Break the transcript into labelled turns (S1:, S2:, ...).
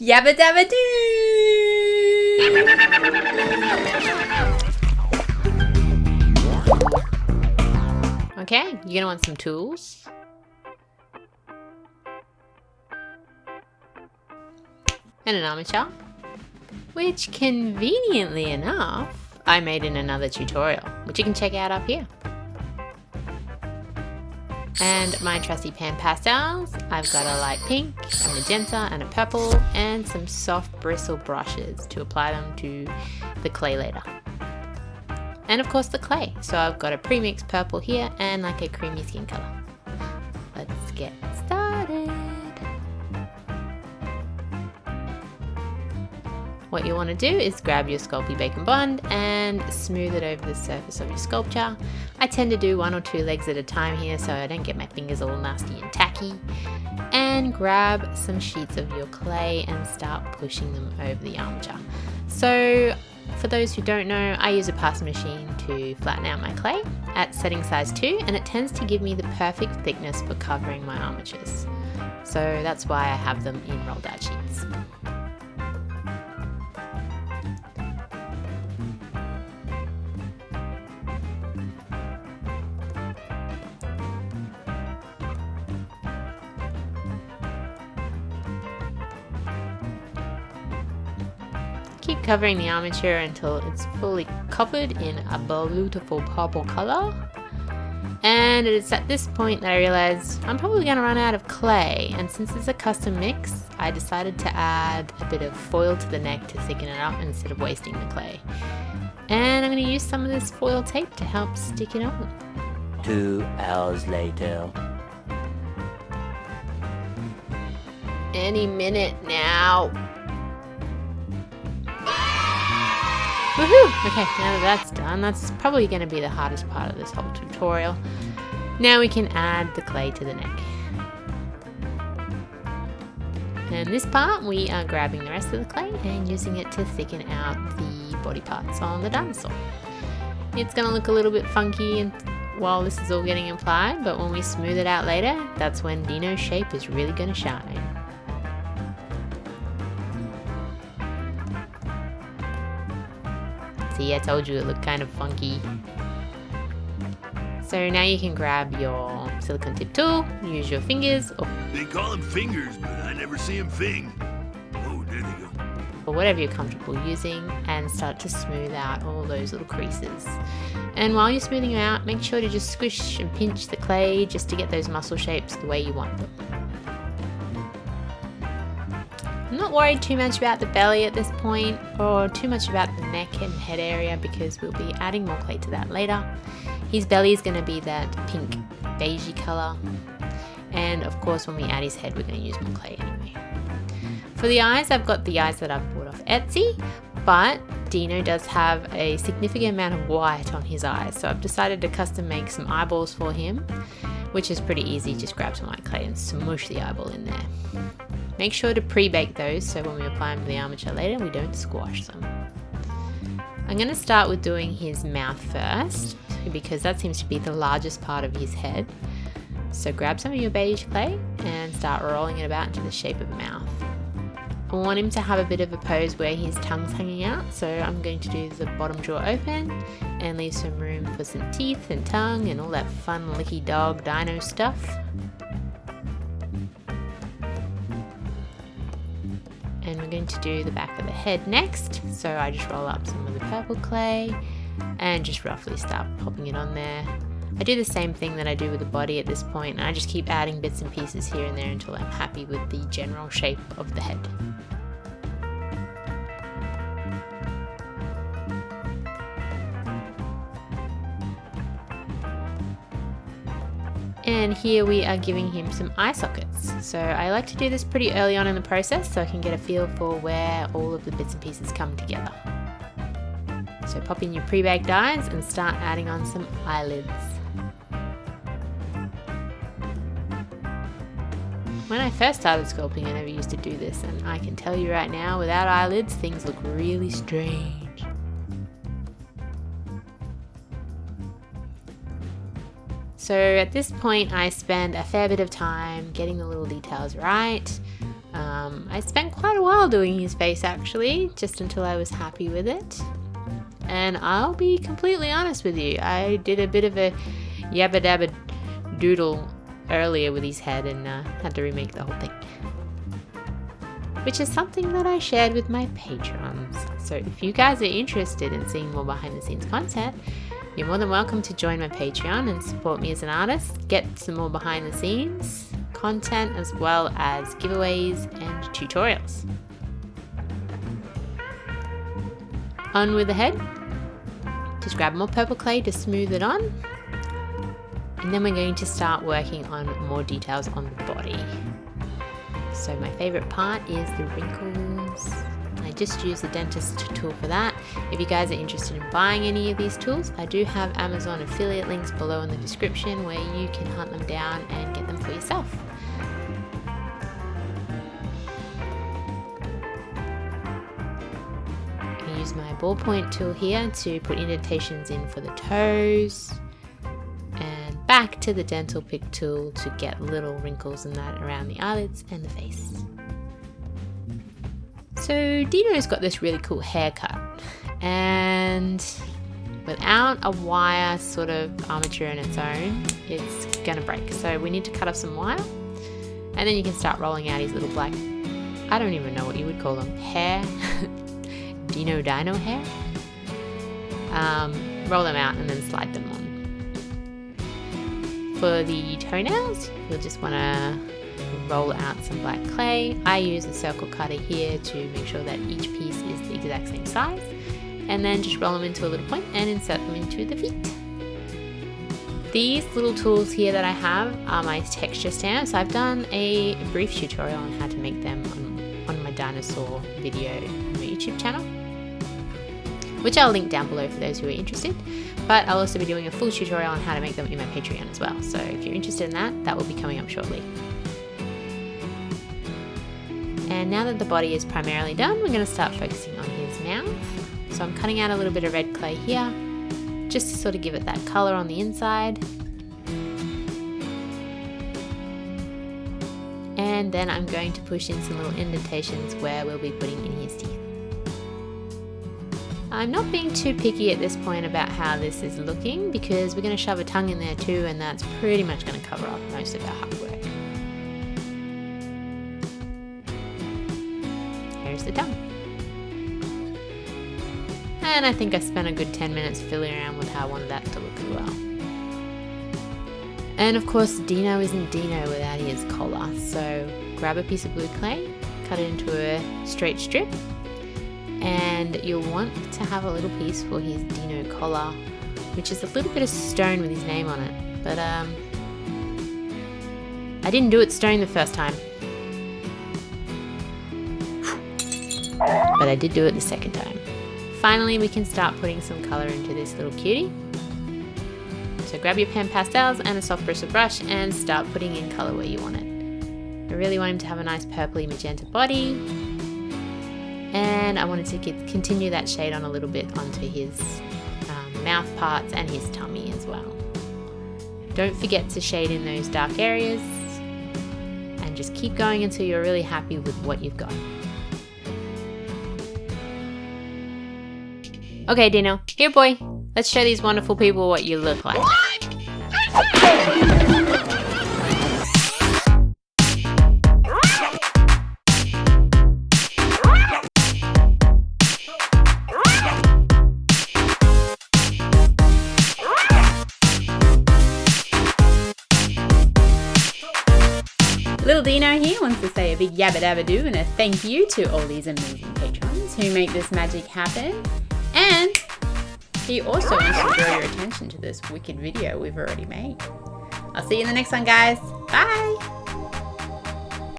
S1: Yabba Dabba Doo! Okay, you're gonna want some tools. And an armature, which conveniently enough, I made in another tutorial, which you can check out up here. And my trusty pan pastels, I've got a light pink, a magenta and a purple, and some soft bristle brushes to apply them to the clay later. And of course the clay, so I've got a pre-mixed purple here and like a creamy skin color. Let's get started. What you want to do is grab your Sculpey Bacon Bond and smooth it over the surface of your sculpture. I tend to do 1 or 2 legs at a time here so I don't get my fingers all nasty and tacky. And grab some sheets of your clay and start pushing them over the armature. So for those who don't know, I use a pasta machine to flatten out my clay at setting size 2, and it tends to give me the perfect thickness for covering my armatures. So that's why I have them in rolled out sheets. Keep covering the armature until it's fully covered in a beautiful purple color. And it's at this point that I realized I'm probably going to run out of clay, and since it's a custom mix, I decided to add a bit of foil to the neck to thicken it up instead of wasting the clay. And I'm going to use some of this foil tape to help stick it on.
S2: 2 hours later.
S1: Any minute now. Woohoo! Okay, now that that's done, that's probably going to be the hardest part of this whole tutorial. Now we can add the clay to the neck. And this part, we are grabbing the rest of the clay and using it to thicken out the body parts on the dinosaur. It's going to look a little bit funky and while this is all getting applied, but when we smooth it out later, that's when Dino's shape is really going to shine. See, I told you it looked kind of funky. So now you can grab your silicone tip tool, use your fingers,
S3: They call them fingers, but I never see them fing. Oh, there they go.
S1: or whatever you're comfortable using, and start to smooth out all those little creases. And while you're smoothing them out, make sure to just squish and pinch the clay just to get those muscle shapes the way you want them. I'm not worried too much about the belly at this point, or too much about the neck and head area, because we'll be adding more clay to that later. His belly is going to be that pink beigey colour, and of course when we add his head we're going to use more clay anyway. For the eyes, I've got the eyes that I've bought off Etsy, but Dino does have a significant amount of white on his eyes, so I've decided to custom make some eyeballs for him, which is pretty easy. Just grab some white clay and smoosh the eyeball in there. Make sure to pre-bake those so when we apply them to the armature later we don't squash them. I'm going to start with doing his mouth first because that seems to be the largest part of his head. So grab some of your beige clay and start rolling it about into the shape of a mouth. I want him to have a bit of a pose where his tongue's hanging out, so I'm going to do the bottom jaw open and leave some room for some teeth and tongue and all that fun licky dog dino stuff. And we're going to do the back of the head next, so I just roll up some of the purple clay and just roughly start popping it on there. I do the same thing that I do with the body at this point, and I just keep adding bits and pieces here and there until I'm happy with the general shape of the head. And here we are giving him some eye sockets. So I like to do this pretty early on in the process so I can get a feel for where all of the bits and pieces come together. So pop in your pre-baked eyes and start adding on some eyelids. When I first started sculpting, I never used to do this, and I can tell you right now, without eyelids, things look really strange. So at this point I spend a fair bit of time getting the little details right. I spent quite a while doing his face actually, just until I was happy with it. And I'll be completely honest with you, I did a bit of a Yabba Dabba Doodle earlier with his head and had to remake the whole thing. Which is something that I shared with my patrons. So if you guys are interested in seeing more behind the scenes content, you're more than welcome to join my Patreon and support me as an artist, get some more behind the scenes content as well as giveaways and tutorials. On with the head. Just grab more purple clay to smooth it on. And then we're going to start working on more details on the body. So my favorite part is the wrinkles. I just use the dentist tool for that. If you guys are interested in buying any of these tools, I do have Amazon affiliate links below in the description where you can hunt them down and get them for yourself. I use my ballpoint tool here to put indentations in for the toes, and back to the dental pick tool to get little wrinkles and that around the eyelids and the face. So Dino's got this really cool haircut, and without a wire sort of armature on its own, it's gonna break. So we need to cut off some wire, and then you can start rolling out his little black, I don't even know what you would call them, hair, Dino hair. Roll them out and then slide them on. For the toenails, you'll just wanna roll out some black clay. I use a circle cutter here to make sure that each piece is the exact same size, and then just roll them into a little point and insert them into the feet. These little tools here that I have are my texture stamps. I've done a brief tutorial on how to make them on my dinosaur video on my YouTube channel, which I'll link down below for those who are interested. But I'll also be doing a full tutorial on how to make them in my Patreon as well. So if you're interested in that, that will be coming up shortly. And now that the body is primarily done, we're going to start focusing on his mouth. So I'm cutting out a little bit of red clay here, just to sort of give it that color on the inside. And then I'm going to push in some little indentations where we'll be putting in his teeth. I'm not being too picky at this point about how this is looking, because we're going to shove a tongue in there too, and that's pretty much going to cover up most of our hard work. Here's the tongue. And I think I spent a good 10 minutes fiddling around with how I wanted that to look as well. And of course, Dino isn't Dino without his collar. So grab a piece of blue clay, cut it into a straight strip, and you'll want to have a little piece for his Dino collar, which is a little bit of stone with his name on it. But I didn't do it stone the first time, but I did do it the second time. Finally, we can start putting some color into this little cutie. So grab your pen pastels and a soft bristle brush and start putting in color where you want it. I really want him to have a nice purpley magenta body, and I wanted to continue that shade on a little bit onto his mouth parts and his tummy as well. Don't forget to shade in those dark areas, and just keep going until you're really happy with what you've got. Okay, Dino, here boy, let's show these wonderful people what you look like. Little Dino here wants to say a big yabba dabba doo and a thank you to all these amazing patrons who make this magic happen. And he also wants to draw your attention to this wicked video we've already made. I'll see you in the next one, guys. Bye!